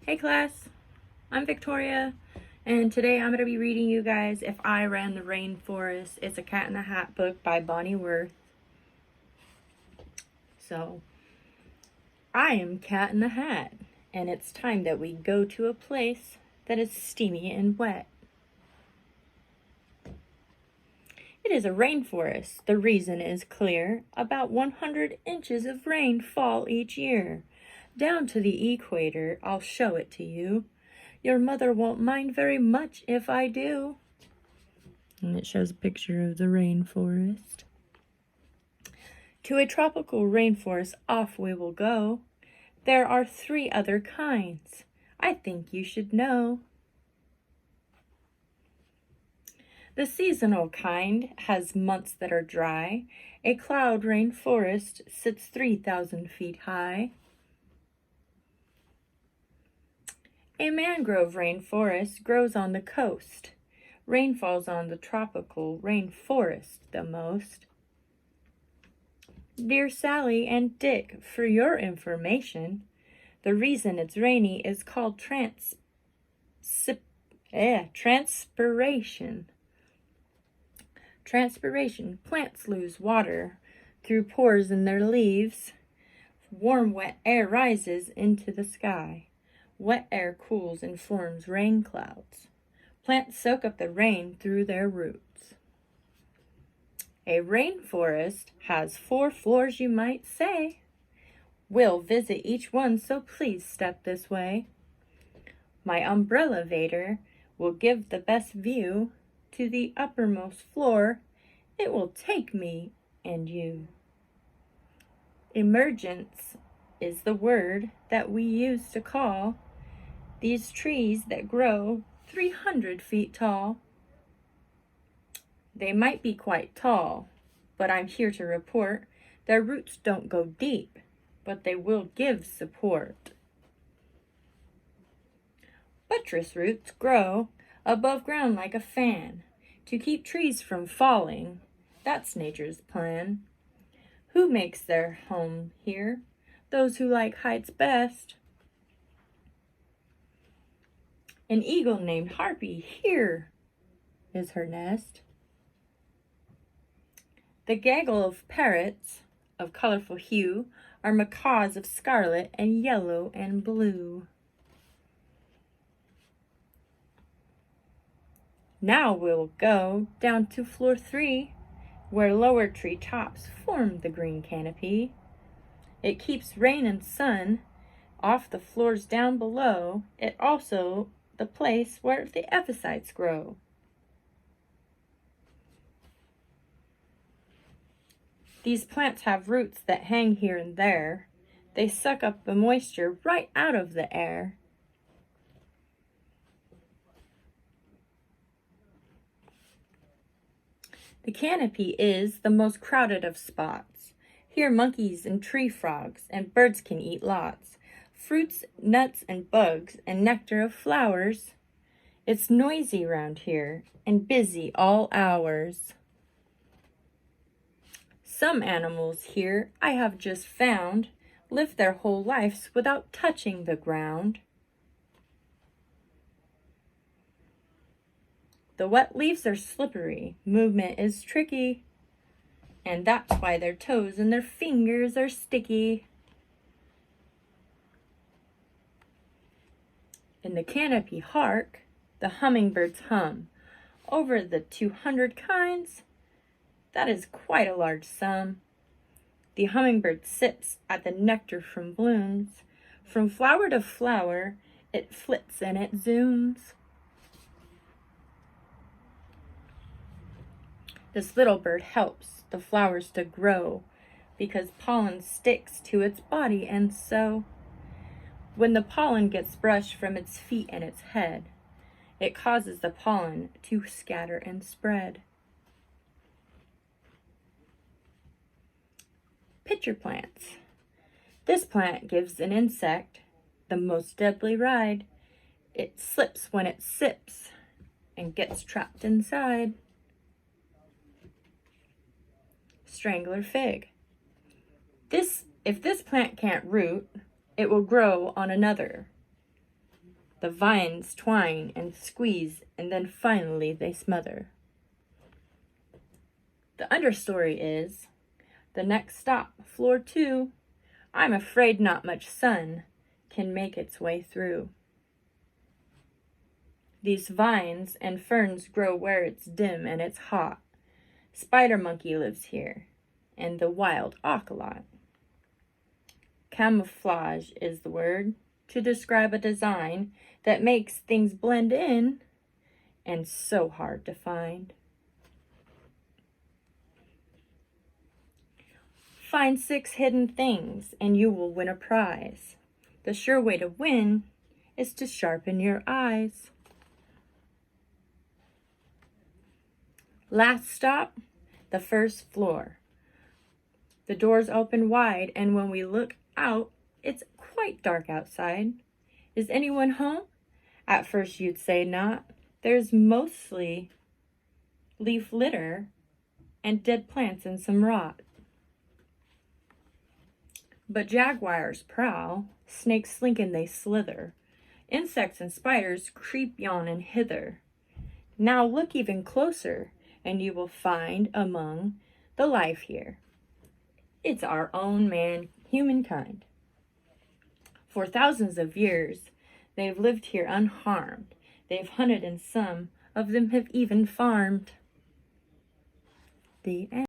Hey class, I'm Victoria, and today I'm going to be reading you guys If I Ran the Rainforest. It's a Cat in the Hat book by Bonnie Worth. So, I am Cat in the Hat, and it's time that we go to a place that is steamy and wet. It is a rainforest. The reason is clear. About 100 inches of rain fall each year. Down to the equator, I'll show it to you. Your mother won't mind very much if I do. And it shows a picture of the rainforest. To a tropical rainforest off we will go. There are 3 other kinds I think you should know. The seasonal kind has months that are dry. A cloud rainforest sits 3,000 feet high. A mangrove rainforest grows on the coast. Rain falls on the tropical rainforest the most. Dear Sally and Dick, for your information, the reason it's rainy is called transpiration. Transpiration. Plants lose water through pores in their leaves. Warm, wet air rises into the sky. Wet air cools and forms rain clouds. Plants soak up the rain through their roots. A rainforest has 4 floors, you might say. We'll visit each one, so please step this way. My umbrella vader will give the best view. To the uppermost floor, it will take me and you. Emergence is the word that we use to call these trees that grow 300 feet tall. They might be quite tall, but I'm here to report their roots don't go deep, but they will give support. Buttress roots grow above ground like a fan to keep trees from falling. That's nature's plan. Who makes their home here? Those who like heights best. An eagle named Harpy, here is her nest. The gaggle of parrots of colorful hue are macaws of scarlet and yellow and blue. Now we'll go down to floor 3, where lower tree tops form the green canopy. It keeps rain and sun off the floors down below. It also the place where the epiphytes grow. These plants have roots that hang here and there. They suck up the moisture right out of the air. The canopy is the most crowded of spots. Here monkeys and tree frogs and birds can eat lots. Fruits, nuts, and bugs, and nectar of flowers. It's noisy round here and busy all hours. Some animals here I have just found live their whole lives without touching the ground. The wet leaves are slippery, movement is tricky, and that's why their toes and their fingers are sticky. In the canopy hark, the hummingbirds hum. Over the 200 kinds, that is quite a large sum. The hummingbird sips at the nectar from blooms. From flower to flower, it flits and it zooms. This little bird helps the flowers to grow because pollen sticks to its body, and so when the pollen gets brushed from its feet and its head, it causes the pollen to scatter and spread. Pitcher plants. This plant gives an insect the most deadly ride. It slips when it sips and gets trapped inside. Strangler fig. If this plant can't root, it will grow on another. The vines twine and squeeze, and then finally they smother. The understory is, the next stop, floor 2, I'm afraid not much sun can make its way through. These vines and ferns grow where it's dim and it's hot. Spider monkey lives here, and the wild ocelot. Camouflage is the word to describe a design that makes things blend in and so hard to find. Find 6 hidden things and you will win a prize. The sure way to win is to sharpen your eyes. Last stop, the first floor. The doors open wide, and when we look out, it's quite dark outside. Is anyone home? At first you'd say not. There's mostly leaf litter and dead plants and some rot. But jaguars prowl, snakes slink and they slither. Insects and spiders creep yon and hither. Now look even closer, and you will find among the life here, it's our own humankind. For thousands of years, they've lived here unharmed. They've hunted, and some of them have even farmed. The end.